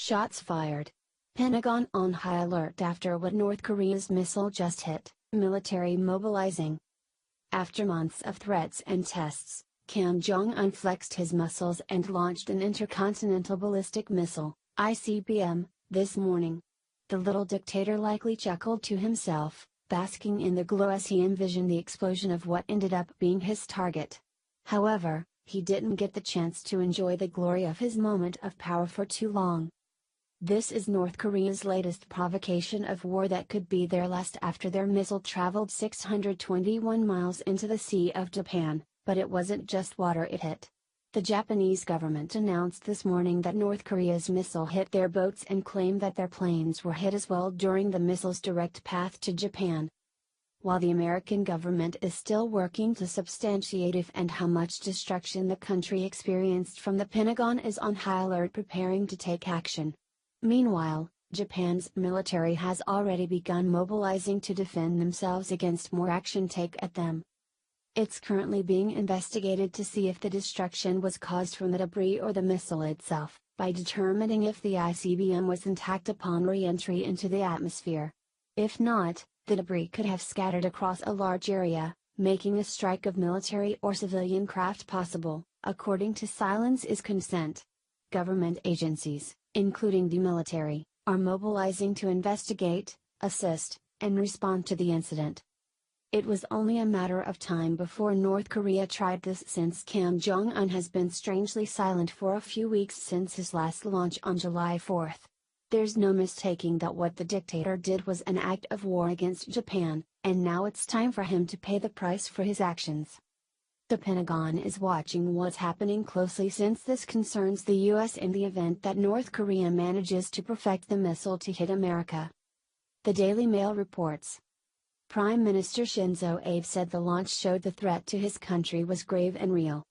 Shots fired. Pentagon on high alert after what North Korea's missile just hit, military mobilizing. After months of threats and tests, Jong flexed his muscles and launched an intercontinental ballistic missile, ICBM, this morning. The little dictator likely chuckled to himself, basking in the glow as he envisioned the explosion of what ended up being his target. However, he didn't get the chance to enjoy the glory of his moment of power for too long. This is North Korea's latest provocation of war that could be their last after their missile traveled 621 miles into the Sea of Japan, but it wasn't just water it hit. The Japanese government announced this morning that North Korea's missile hit their boats and claimed that their planes were hit as well during the missile's direct path to Japan. While the American government is still working to substantiate if and how much destruction the country experienced from the Pentagon is on high alert preparing to take action. Meanwhile, Japan's military has already begun mobilizing to defend themselves against more action taken at them. It's currently being investigated to see if the destruction was caused from the debris or the missile itself, by determining if the ICBM was intact upon re-entry into the atmosphere. If not, the debris could have scattered across a large area, making a strike of military or civilian craft possible, according to Silence is Consent. Government agencies, including the military, are mobilizing to investigate, assist, and respond to the incident. It was only a matter of time before North Korea tried this since Jong has been strangely silent for a few weeks since his last launch on July 4. There's no mistaking that what the dictator did was an act of war against Japan, and now it's time for him to pay the price for his actions. The Pentagon is watching what's happening closely since this concerns the US in the event that North Korea manages to perfect the missile to hit America. The Daily Mail reports. Prime Minister Shinzo Abe said the launch showed the threat to his country was grave and real.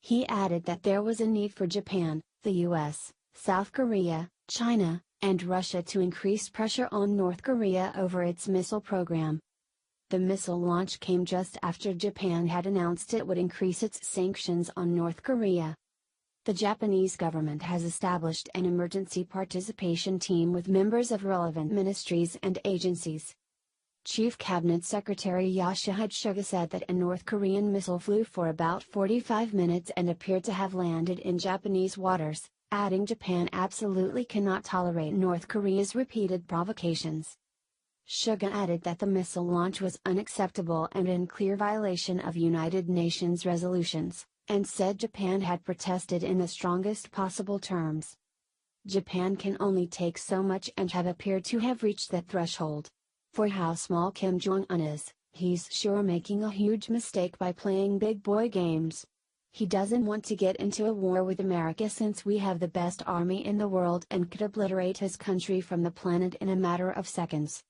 He added that there was a need for Japan, the US, South Korea, China, and Russia to increase pressure on North Korea over its missile program. The missile launch came just after Japan had announced it would increase its sanctions on North Korea. The Japanese government has established an emergency participation team with members of relevant ministries and agencies. Chief Cabinet Secretary Yoshihide Suga said that a North Korean missile flew for about 45 minutes and appeared to have landed in Japanese waters, adding Japan absolutely cannot tolerate North Korea's repeated provocations. Suga added that the missile launch was unacceptable and in clear violation of United Nations resolutions, and said Japan had protested in the strongest possible terms. Japan can only take so much and have appeared to have reached that threshold. For how small Kim Jong-un is, he's sure making a huge mistake by playing big boy games. He doesn't want to get into a war with America since we have the best army in the world and could obliterate his country from the planet in a matter of seconds.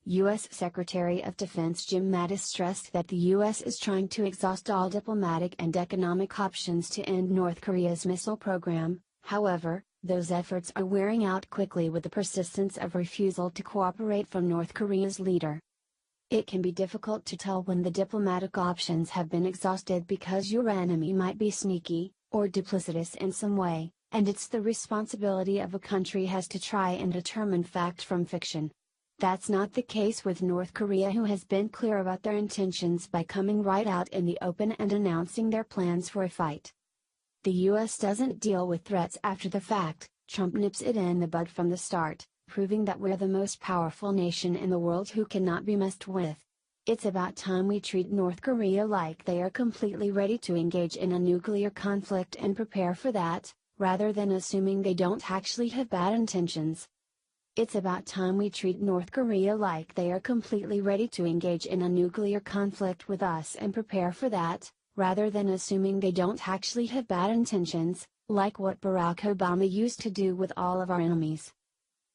U.S. Secretary of Defense Jim Mattis stressed that the U.S. is trying to exhaust all diplomatic and economic options to end North Korea's missile program. However, those efforts are wearing out quickly with the persistence of refusal to cooperate from North Korea's leader. It can be difficult to tell when the diplomatic options have been exhausted because your enemy might be sneaky, or duplicitous in some way, and it's the responsibility of a country has to try and determine fact from fiction. That's not the case with North Korea, who has been clear about their intentions by coming right out in the open and announcing their plans for a fight. The US doesn't deal with threats after the fact, Trump nips it in the bud from the start, proving that we're the most powerful nation in the world who cannot be messed with. It's about time we treat North Korea like they are completely ready to engage in a nuclear conflict and prepare for that, rather than assuming they don't actually have bad intentions. It's about time we treat North Korea like they are completely ready to engage in a nuclear conflict with us and prepare for that, rather than assuming they don't actually have bad intentions, like what Barack Obama used to do with all of our enemies.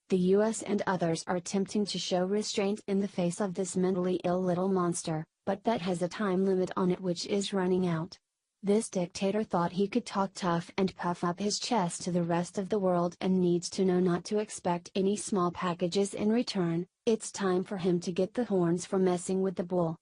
The US and others are attempting to show restraint in the face of this mentally ill little monster, but that has a time limit on it which is running out. This dictator thought he could talk tough and puff up his chest to the rest of the world and needs to know not to expect any small packages in return. It's time for him to get the horns for messing with the bull.